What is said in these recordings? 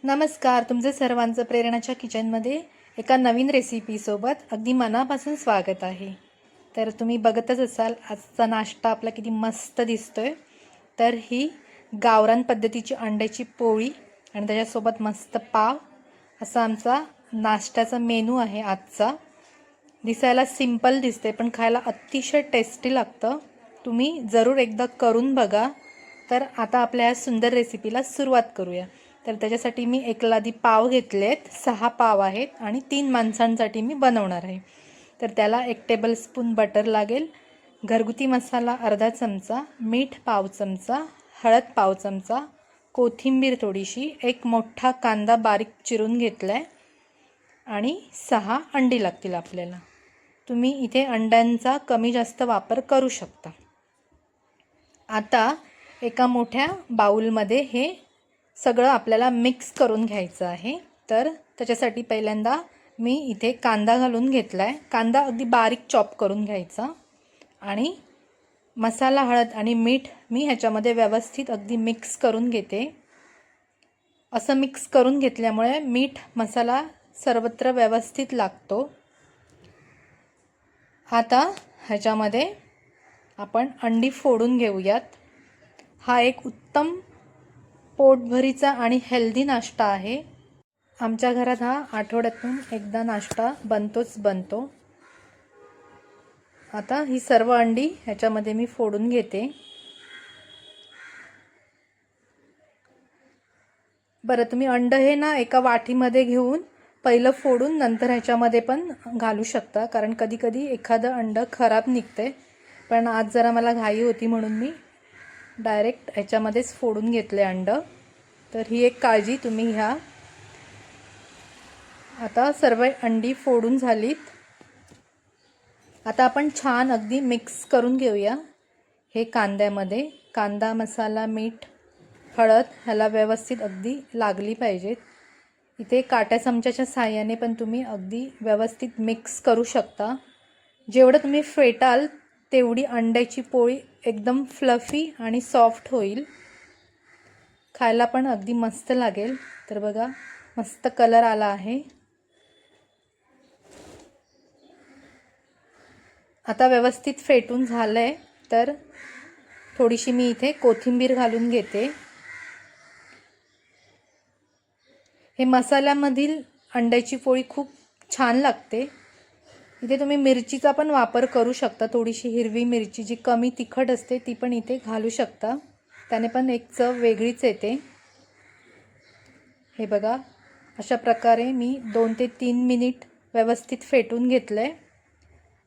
नमस्कार. तुमचं सर्वांचं प्रेरणाच्या किचनमध्ये एका नवीन रेसिपीसोबत अगदी मनापासून स्वागत आहे. तर तुम्ही बघतच असाल आजचा नाश्ता आपला किती मस्त दिसतोय. तर ही गावरान पद्धतीची अंड्याची पोळी आणि त्याच्यासोबत मस्त पाव असा आमचा नाश्त्याचा मेनू आहे आजचा. दिसायला सिंपल दिसते पण खायला अतिशय टेस्टी लागतं. तुम्ही जरूर एकदा करून बघा. तर आता आपल्या या सुंदर रेसिपीला सुरुवात करूया. तर त्याच्यासाठी मी एक लादी पाव घेतलेत, 6 पाव आहेत आणि 3 माणसांसाठी मी बनवणार आहे. तर त्याला 1 टेबलस्पून बटर लागेल, घरगुती मसाला अर्धा चमचा, मीठ पाव चमचा, हळद पाव चमचा, कोथिंबीर थोडीशी, एक मोठा कांदा बारीक चिरून घेतला आहे आणि 6 अंडी लागतील आपल्याला. तुम्ही इथे अंड्यांचा कमी जास्त वापर करू शकता. आता एका मोठ्या बाउलमध्ये हे सगळं आपल्याला मिक्स करून घ्यायचं आहे. तर त्याच्यासाठी पहिल्यांदा मी इथे कांदा घालून घेतला आहे. कांदा अगदी बारीक चॉप करून घ्यायचा आणि मसाला, हळद आणि मीठ मी ह्याच्यामध्ये व्यवस्थित अगदी मिक्स करून घेते. असं मिक्स करून घेतल्यामुळे मीठ मसाला सर्वत्र व्यवस्थित लागतो. आता ह्याच्यामध्ये आपण अंडी फोडून घेऊयात. हा एक उत्तम पोटभरीचा आणि हेल्दी नाश्ता आहे. आमच्या घरात हा आठवड्यातून एकदा नाश्ता बनतो. आता ही सर्व अंडी ह्याच्यामध्ये मी फोडून घेते. बरं, तुम्ही अंड हे ना एका वाटीमध्ये घेऊन पहिलं फोडून नंतर ह्याच्यामध्ये पण घालू शकता, कारण कधी कधी एखादं अंड खराब निघते. पण आज जरा मला घाई होती म्हणून मी डायरेक्ट ह्याच्यामध्येच फोडून घेतले अंड. तर ही एक काळजी तुम्ही घ्या. आता सर्व अंडी फोडून झालीत. आता आपण छान अगदी मिक्स करून घेऊया हे कांद्यामध्ये. कांदा, मसाला, मीठ, हळद ह्याला व्यवस्थित अगदी लागली पाहिजेत. इथे काट्या चमच्याच्या साहाय्याने पण तुम्ही अगदी व्यवस्थित मिक्स करू शकता. जेवढं तुम्ही फेटाल तेवढी अंड्याची पोळी एकदम फ्लफी आणि सॉफ्ट होईल. खायला पण अगदी मस्त लागेल. तर बघा, मस्त कलर आला आहे. आता व्यवस्थित फेटून झालंय. तर थोडीशी मी इथे कोथिंबीर घालून घेते. हे मसाल्यामधील अंड्याची पोळी खूप छान लागते. इथे तुम्ही मिरचीचा पण वापर करू शकता. थोडीशी हिरवी मिरची जी कमी तिखट असते ती पण इथे घालू शकता. त्याने पण एक चव वेगळीच येते. हे बघा, अशा प्रकारे मी 2 ते 3 मिनिट व्यवस्थित फेटून घेतलंय.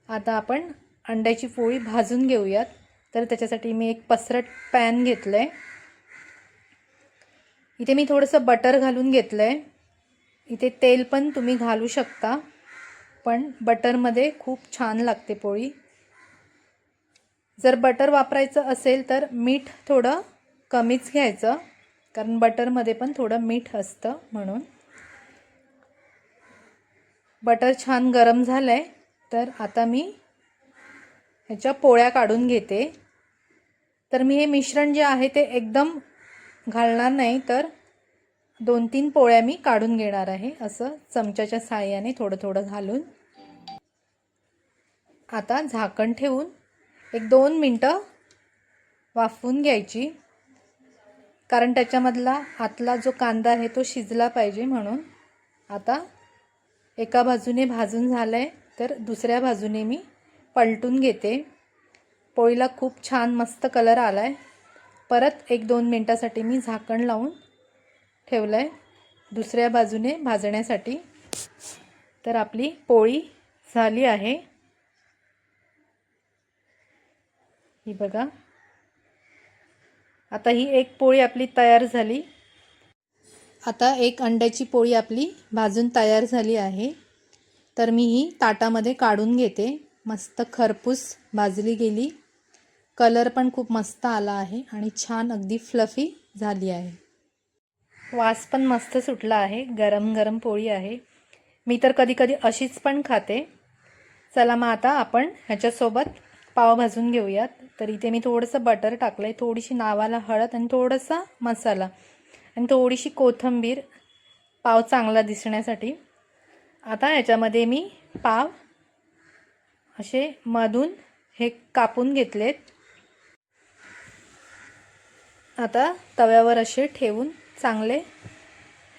आता आपण अंड्याची पोळी भाजून घेऊयात. तर त्याच्यासाठी मी एक पसरट पॅन घेतलंय. इथे मी थोडंसं बटर घालून घेतलंय. इथे तेल पण तुम्ही घालू शकता, पण बटरमध्ये खूप छान लागते पोळी. जर बटर वापरायचं असेल तर मीठ थोडं कमीच घ्यायचं, कारण बटरमध्ये पण थोडं मीठ असतं म्हणून. बटर छान गरम झालंय. तर आता मी ह्याच्या पोळ्या काढून घेते. तर मी हे मिश्रण जे आहे ते एकदम घालणार नाही, तर 2-3 पोळ्या मी काढून घेणार आहे. असं चमच्याच्या साहाय्याने थोडं थोडं घालून. आता झाकण ठेवून 1-2 मिनटं वाफवून घ्यायची, कारण त्याच्यामधला आतला जो कांदा आहे तो शिजला पाहिजे म्हणून. आता एका बाजूने भाजून झालंय, तर दुसऱ्या बाजूने मी पलटून घेते. पोळीला खूप छान मस्त कलर आलाय. परत 1-2 मिनटासाठी मी झाकण लावून ठेवलंय दुसऱ्या बाजूने भाजण्यासाठी. तर आपली पोळी झाली आहे. ही बघा, आता ही एक पोळी आपली तयार झाली. आता एक अंड्याची पोळी आपली भाजून तयार झाली आहे. तर मी ही ताटामध्ये काढून घेते. मस्त खरपूस भाजली गेली. कलर पण खूप मस्त आला आहे आणि छान अगदी फ्लफी झाली आहे. वास पण मस्त सुटला आहे. गरम गरम पोळी आहे. मी तर कधी कधी अशीच पण खाते. चला मग आता आपण ह्याच्यासोबत पाव भाजून घेऊयात. तर इथे मी थोडंसं बटर टाकलं आहे, थोडीशी नावाला हळद आणि थोडासा मसाला आणि थोडीशी कोथिंबीर पाव चांगला दिसण्यासाठी. आता ह्याच्यामध्ये मी पाव असे मधून हे कापून घेतलेत. आता तव्यावर असे ठेवून चांगले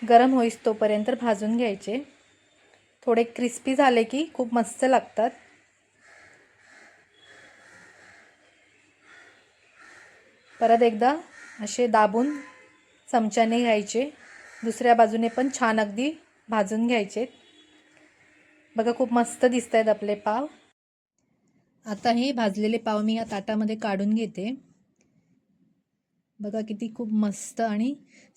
गरम होईस तोपर्यंत भाजून घ्यायचे. थोडे क्रिस्पी झाले की खूप मस्त लागतात. परत एकदा असे दाबून चमच्याने घ्यायचे. दुसऱ्या बाजूने पण छान अगदी भाजून घ्यायचे. बघा खूप मस्त दिसत आहेत आपले पाव. आता हे भाजलेले पाव मी या ताटामध्ये काढून घेते. बघा किती खूप मस्त आणि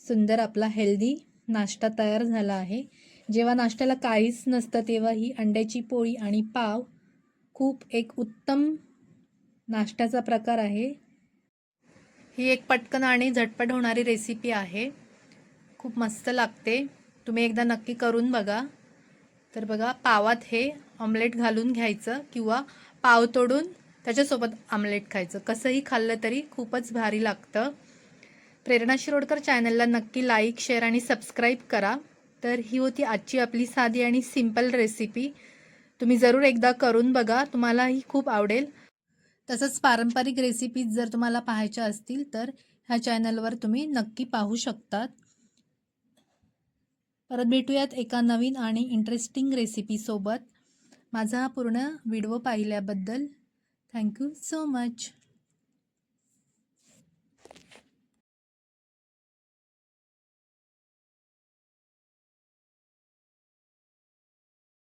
सुंदर आपला हेल्दी नाश्ता तयार झाला आहे. जेव्हा नाश्त्याला काहीच नसतं तेव्हा ही अंड्याची पोळी आणि पाव खूप एक उत्तम नाश्त्याचा प्रकार आहे. ही एक पटकन आणि झटपट होणारी रेसिपी आहे. खूप मस्त लागते. तुम्ही एकदा नक्की करून बघा. तर बघा पावात हे ऑमलेट घालून घ्यायचं किंवा पाव तोडून त्याच्यासोबत आमलेट खायचं. कसंही खाल्लं तरी खूपच भारी लागतं. प्रेरणा शिरोडकर चॅनलला नक्की लाईक, शेअर आणि सबस्क्राईब करा. तर ही होती आजची आपली साधी आणि सिंपल रेसिपी. तुम्ही जरूर एकदा करून बघा, तुम्हालाही खूप आवडेल. तसंच पारंपरिक रेसिपीज जर तुम्हाला पाहायच्या असतील तर ह्या चॅनलवर तुम्ही नक्की पाहू शकतात. परत भेटूयात एका नवीन आणि इंटरेस्टिंग रेसिपीसोबत. माझा हा पूर्ण व्हिडिओ पाहिल्याबद्दल थँक्यू सो मच.